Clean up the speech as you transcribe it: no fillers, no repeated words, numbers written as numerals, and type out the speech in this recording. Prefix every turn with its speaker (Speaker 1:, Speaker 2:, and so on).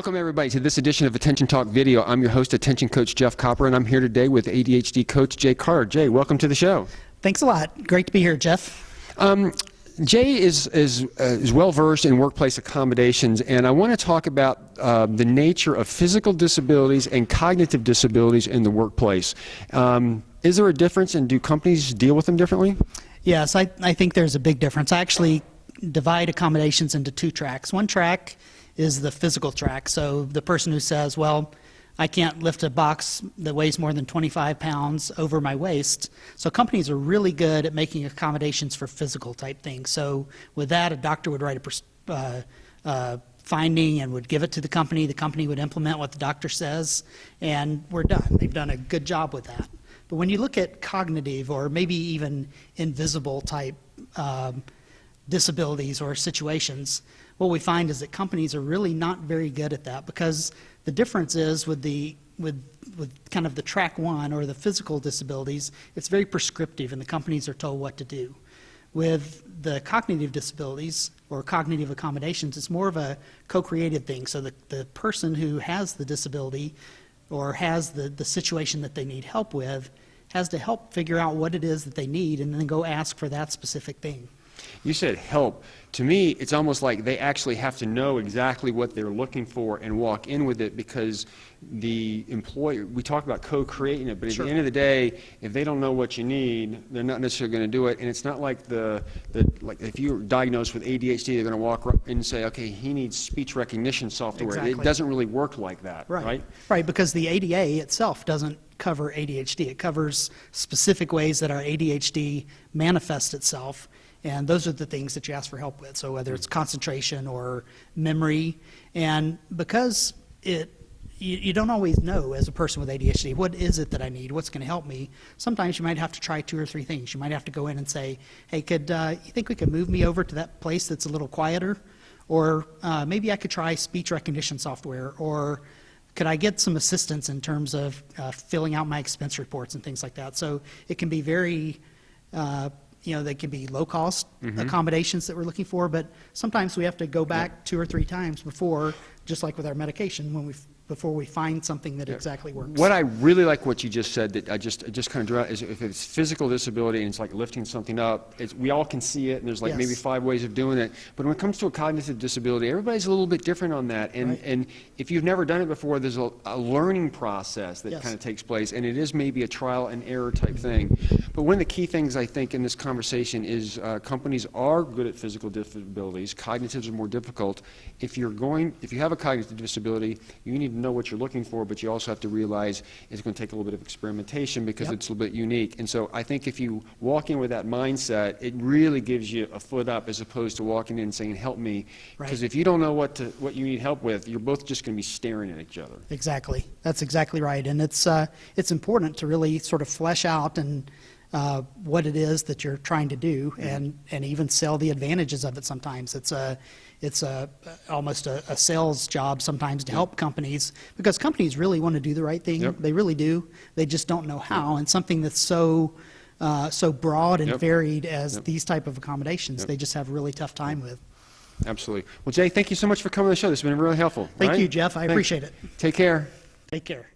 Speaker 1: Welcome everybody to this edition of Attention Talk Video. I'm your host, Attention Coach Jeff Copper, and I'm here today with ADHD coach Jay Carter. Jay, welcome to the show.
Speaker 2: Thanks a lot. Great to be here, Jeff.
Speaker 1: Jay is well versed in workplace accommodations, and I want to talk about the nature of physical disabilities and cognitive disabilities in the workplace. Is there a difference, and do companies deal with them differently?
Speaker 2: Yes, I think there's a big difference. I actually divide accommodations into two tracks. One track is the physical track. So the person who says, well, I can't lift a box that weighs more than 25 pounds over my waist. So companies are really good at making accommodations for physical type things. So with that, a doctor would write a finding and would give it to the company. The company would implement what the doctor says, and we're done. They've done a good job with that. But when you look at cognitive or maybe even invisible type disabilities or situations, what we find is that companies are really not very good at that, because the difference is with kind of the track one or the physical disabilities, it's very prescriptive and the companies are told what to do. With the cognitive disabilities or cognitive accommodations, it's more of a co-created thing. So the person who has the disability or has the situation that they need help with has to help figure out what it is that they need and then go ask for that specific thing.
Speaker 1: You said help. To me, it's almost like they actually have to know exactly what they're looking for and walk in with it, because the employer, we talk about co-creating it, but at the end of the day, if they don't know what you need, they're not necessarily going to do it. And it's not like like if you're diagnosed with ADHD, they're going to walk in and say, okay, he needs speech recognition software. Exactly. It doesn't really work like that, right? Right,
Speaker 2: because the ADA itself doesn't cover ADHD. It covers specific ways that our ADHD manifests itself. And those are the things that you ask for help with. So whether it's concentration or memory, and because you don't always know as a person with ADHD, what is it that I need? What's going to help me? Sometimes you might have to try 2 or 3 things. You might have to go in and say, hey, you think we could move me over to that place that's a little quieter? Or maybe I could try speech recognition software, or could I get some assistance in terms of filling out my expense reports and things like that? So it can be very they can be low-cost accommodations that we're looking for, but sometimes we have to go back 2 or 3 times before, just like with our medication, before we find something that exactly works.
Speaker 1: What I really like what you just said, that I just kind of drew out, is if it's physical disability and it's like lifting something up, we all can see it, and there's like maybe 5 ways of doing it. But when it comes to a cognitive disability, everybody's a little bit different on that. And if you've never done it before, there's a learning process that kind of takes place, and it is maybe a trial and error type thing. But one of the key things I think in this conversation is companies are good at physical disabilities. Cognitives are more difficult. If you have a cognitive disability, you need to know what you're looking for, but you also have to realize it's going to take a little bit of experimentation, because it's a little bit unique. And so I think if you walk in with that mindset, it really gives you a foot up, as opposed to walking in and saying, help me. Because if you don't know what you need help with, you're both just going to be staring at each other.
Speaker 2: Exactly. That's exactly right. And it's important to really sort of flesh out and what it is that you're trying to do, and even sell the advantages of it sometimes. It's almost a sales job sometimes to help companies, because companies really want to do the right thing. They really do. They just don't know how. And something that's so broad and varied as these type of accommodations, they just have a really tough time with.
Speaker 1: Absolutely. Well, Jay, thank you so much for coming on the show. This has been really helpful.
Speaker 2: Thank you, Jeff. I appreciate it.
Speaker 1: Take care.
Speaker 2: Take care.